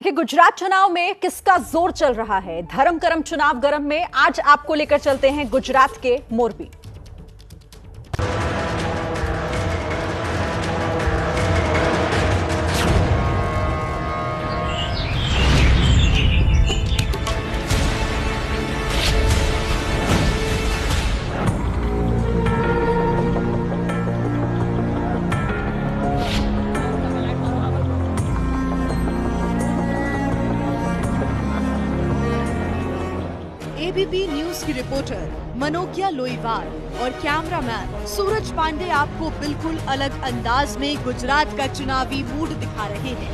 कि गुजरात चुनाव में किसका जोर चल रहा है। धर्म करम चुनाव गरम में आज आपको लेकर चलते हैं गुजरात के मोरबी। एबीपी न्यूज की रिपोर्टर मनोज्ञा लोईवाल और कैमरामैन सूरज पांडे आपको बिल्कुल अलग अंदाज में गुजरात का चुनावी मूड दिखा रहे हैं।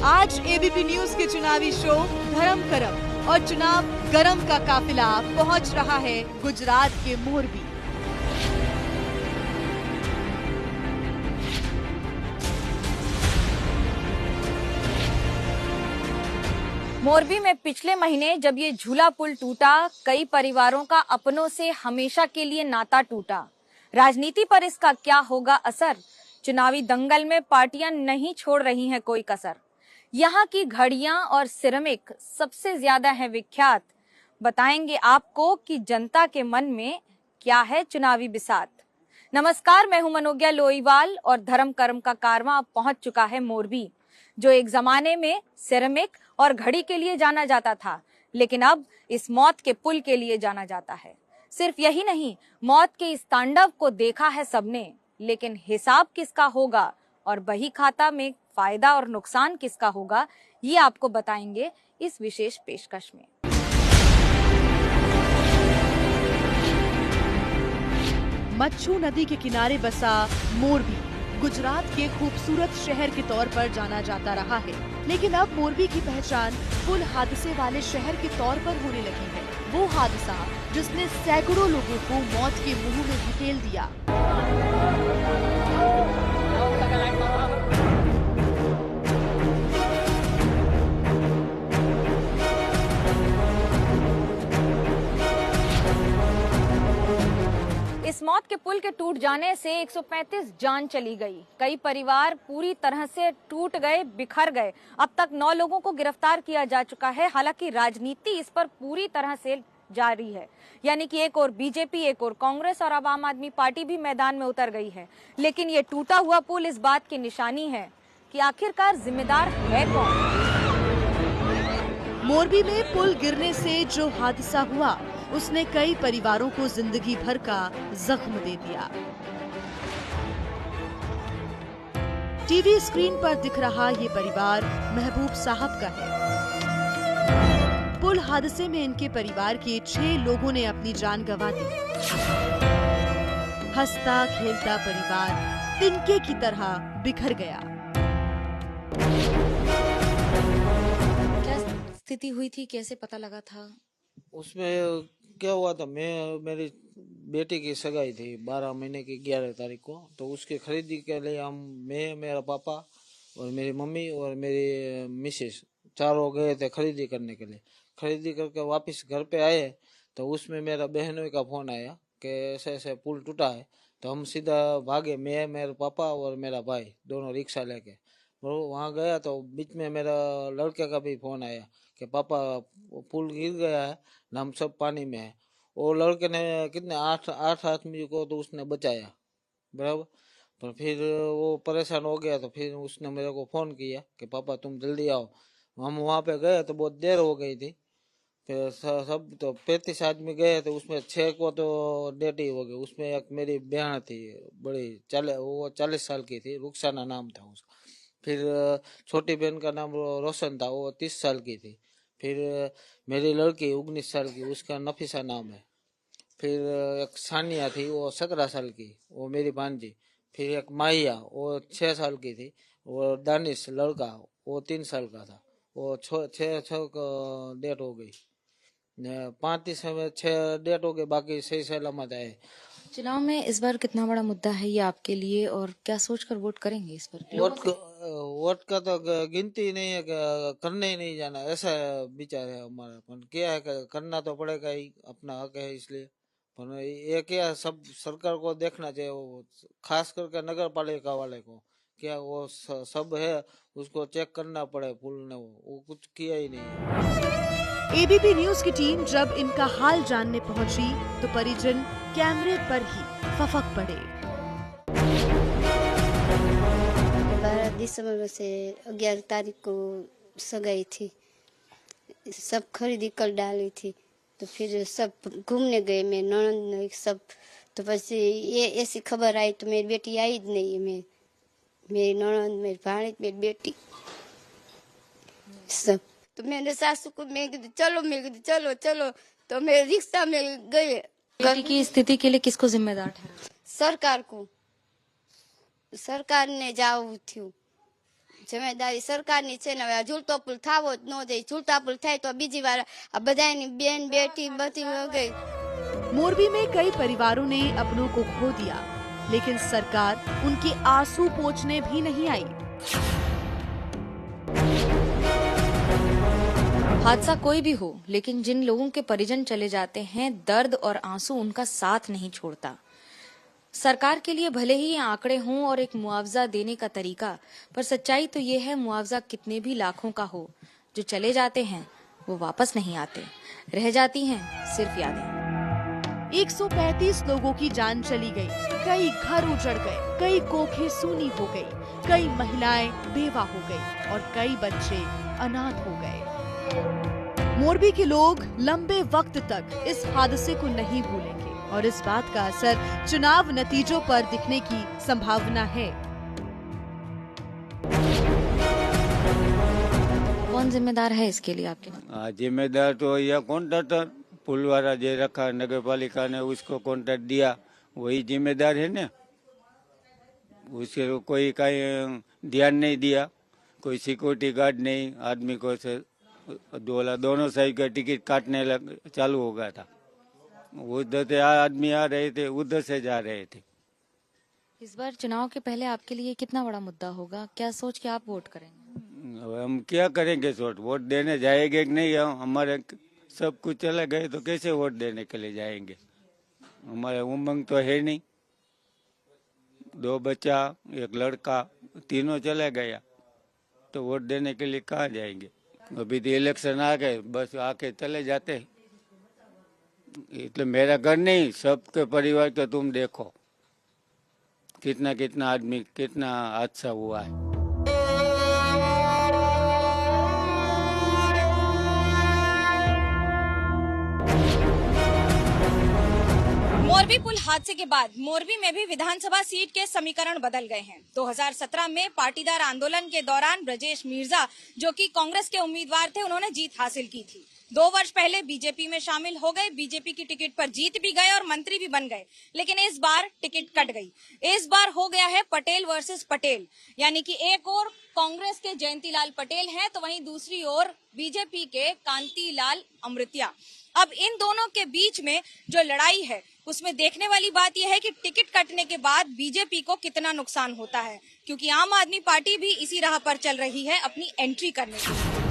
आज एबीपी न्यूज के चुनावी शो धर्म करम और चुनाव गरम का काफिला पहुंच रहा है गुजरात के मोरबी। मोरबी में पिछले महीने जब ये झूला पुल टूटा, कई परिवारों का अपनों से हमेशा के लिए नाता टूटा। राजनीति पर इसका क्या होगा असर? चुनावी दंगल में पार्टियां नहीं छोड़ रही हैं कोई कसर। यहाँ की घड़ियां और सिरेमिक सबसे ज्यादा है विख्यात। बताएंगे आपको कि जनता के मन में क्या है चुनावी बिसात। नमस्कार, मैं हूं मनोज्ञा लोईवाल और धर्म कर्म का कारवां अब पहुंच चुका है मोरबी, जो एक जमाने में सिरेमिक और घड़ी के लिए जाना जाता था, लेकिन अब इस मौत के पुल के लिए जाना जाता है। सिर्फ यही नहीं, मौत के इस तांडव को देखा है सबने, लेकिन हिसाब किसका होगा और बही खाता में फायदा और नुकसान किसका होगा, ये आपको बताएंगे इस विशेष पेशकश में। मच्छू नदी के किनारे बसा मोरबी गुजरात के खूबसूरत शहर के तौर पर जाना जाता रहा है, लेकिन अब मोरबी की पहचान पुल हादसे वाले शहर के तौर पर होने लगी है। वो हादसा जिसने सैकड़ों लोगों को मौत के मुंह में धकेल दिया। इस मौत के पुल के टूट जाने से 135 जान चली गई। कई परिवार पूरी तरह से टूट गए, बिखर गए। अब तक 9 लोगों को गिरफ्तार किया जा चुका है। हालांकि राजनीति इस पर पूरी तरह से जारी है, यानी कि एक और बीजेपी, एक और कांग्रेस और अब आम आदमी पार्टी भी मैदान में उतर गई है। लेकिन ये टूटा हुआ पुल इस बात की निशानी है कि आखिरकार जिम्मेदार है कौन। मोरबी में पुल गिरने से जो हादसा हुआ, उसने कई परिवारों को जिंदगी भर का जख्म दे दिया। टीवी स्क्रीन पर दिख रहा ये परिवार महबूब साहब का है। पुल हादसे में इनके परिवार के 6 लोगों ने अपनी जान गंवा दी। हंसता खेलता परिवार तिनके की तरह बिखर गया। क्या स्थिति हुई थी, कैसे पता लगा था? उसमें क्या हुआ था, मेरी बेटी की सगाई थी 12 महीने की 11 तारीख को। तो उसकी खरीदी के लिए मैं, मेरा पापा और मेरी मम्मी और मेरी मिसेस चारों गए थे खरीदी करने के लिए। खरीदी करके वापस घर पे आए तो उसमें मेरा बहनों का फोन आया कि ऐसे ऐसे पुल टूटा है। तो हम सीधा भागे, मैं, मेरा पापा और मेरा भाई, दोनों रिक्शा लेके। वो वहाँ गया तो बीच में मेरा लड़के का भी फोन आया कि पापा पुल गिर गया है, हम सब पानी में है। वो लड़के ने कितने 8 आदमी को तो उसने बचाया, बराबर। पर फिर वो परेशान हो गया तो फिर उसने मेरे को फोन किया कि पापा तुम जल्दी आओ। हम वहाँ पे गए तो बहुत देर हो गई थी। फिर सब तो 35 आदमी गए तो उसमें 6 को तो डेथ ही हो गई। उसमें एक मेरी बहन थी बड़ी, वो 40 साल की थी, रुखसाना नाम था उसका। फिर छोटी बहन का नाम रोशन था, वो 30 साल की थी। फिर मेरी लड़की 19 साल की, उसका नफीसा नाम है। फिर एक सानिया थी, वो 17 साल की, वो मेरी भांजी। फिर एक माहिया, वो 6 साल की थी। वो दानिश लड़का, वो 3 साल का था। वो 6 डेट हो गई, 35 में 6 डेट हो गई, बाकी सही सलामत है। चुनाव में इस बार कितना बड़ा मुद्दा है ये आपके लिए और क्या सोचकर वोट करेंगे इस पर? वोट का तो गिनती नहीं है, करने ही नहीं जाना, ऐसा विचार है हमारा। पर क्या है, करना तो पड़ेगा ही, अपना हक है इसलिए। पर ये क्या सब सरकार को देखना चाहिए, वो खास करके नगर पालिका वाले को, क्या वो सब है उसको चेक करना पड़े पुल ने, वो कुछ किया ही नहीं है। एबीपी न्यूज की टीम जब इनका हाल जानने पहुंची तो परिजन कैमरे पर ही फफक पड़े। 12 दिसंबर से 11 तारीख को सगाई थी, सब खरीदी कर डाली थी, तो फिर सब घूमने गए, मैं ननद सब, तो बस ये ऐसी खबर आई तो मेरी बेटी आई ही नहीं, मेरी ननद, मेरी भाणी, मेरी बेटी सब, तो मैंने सासू को मैं चलो, चलो चलो, तो मैं रिक्शा में गए। बेटी की स्थिति के लिए किसको जिम्मेदार ठहरा? सरकार को, सरकार ने जाव थी जवाबदारी सरकार ની છે ને। ઝૂલતો પુલ થાવો જ ન જાય, ઝૂલતા પુલ થાય તો બીજી વાર આ બધાની બેન બેટી બધી ગઈ। मोरबी में कई परिवारों ने अपनों को खो दिया, लेकिन सरकार उनके आंसू पोंछने भी नहीं आई। हादसा कोई भी हो, लेकिन जिन लोगों के परिजन चले जाते हैं, दर्द और आंसू उनका साथ नहीं छोड़ता। सरकार के लिए भले ही ये आंकड़े हों और एक मुआवजा देने का तरीका, पर सच्चाई तो ये है मुआवजा कितने भी लाखों का हो, जो चले जाते हैं वो वापस नहीं आते, रह जाती हैं सिर्फ यादें। 135 लोगों की जान चली गई, कई घर उजड़ गए, कई कोखें सूनी हो गई, कई महिलाएं बेवा हो गई और कई बच्चे अनाथ हो गए। मोरबी के लोग लंबे वक्त तक इस हादसे को नहीं भूलेंगे और इस बात का असर चुनाव नतीजों पर दिखने की संभावना है। कौन जिम्मेदार है इसके लिए आपके? जिम्मेदार तो यह कॉन्ट्रैक्टर पुल वाला जो रखा नगर पालिका ने, उसको कॉन्ट्रैक्ट दिया, वही जिम्मेदार है ना। उसके कोई कहीं ध्यान नहीं दिया, कोई सिक्योरिटी गार्ड नहीं, आदमी को से दोनों साइड का टिकट काटने चालू हो गया था। उधर से आदमी आ रहे थे, उधर से जा रहे थे। इस बार चुनाव के पहले आपके लिए कितना बड़ा मुद्दा होगा? क्या सोच के आप वोट करेंगे? हम क्या करेंगे, वोट देने जाएंगे कि नहीं? हमारे सब कुछ चले गए तो कैसे वोट देने के लिए जाएंगे? हमारे उमंग तो है नहीं, 2 बच्चा, 1 लड़का, तीनों चले गया, तो वोट देने के लिए कहाँ जाएंगे? अभी तो इलेक्शन आ गए, बस आके चले जाते। એટલે मेरा घर नहीं, सबके परिवार का तुम देखो कितना कितना आदमी, कितना हादसा हुआ है। मोरबी पुल हादसे के बाद मोरबी में भी विधानसभा सीट के समीकरण बदल गए हैं। 2017 में पाटीदार आंदोलन के दौरान ब्रजेश मीर्जा, जो कि कांग्रेस के उम्मीदवार थे, उन्होंने जीत हासिल की थी। 2 वर्ष पहले बीजेपी में शामिल हो गए, बीजेपी की टिकट पर जीत भी गए और मंत्री भी बन गए, लेकिन इस बार टिकट कट गई। इस बार हो गया है पटेल वर्सेस पटेल, यानी कि एक और कांग्रेस के जयंतीलाल पटेल हैं, तो वहीं दूसरी ओर बीजेपी के कांतिलाल अमृतिया। अब इन दोनों के बीच में जो लड़ाई है, उसमें देखने वाली बात यह है कि टिकट कटने के बाद बीजेपी को कितना नुकसान होता है, क्योंकि आम आदमी पार्टी भी इसी राह पर चल रही है अपनी एंट्री करने के लिए।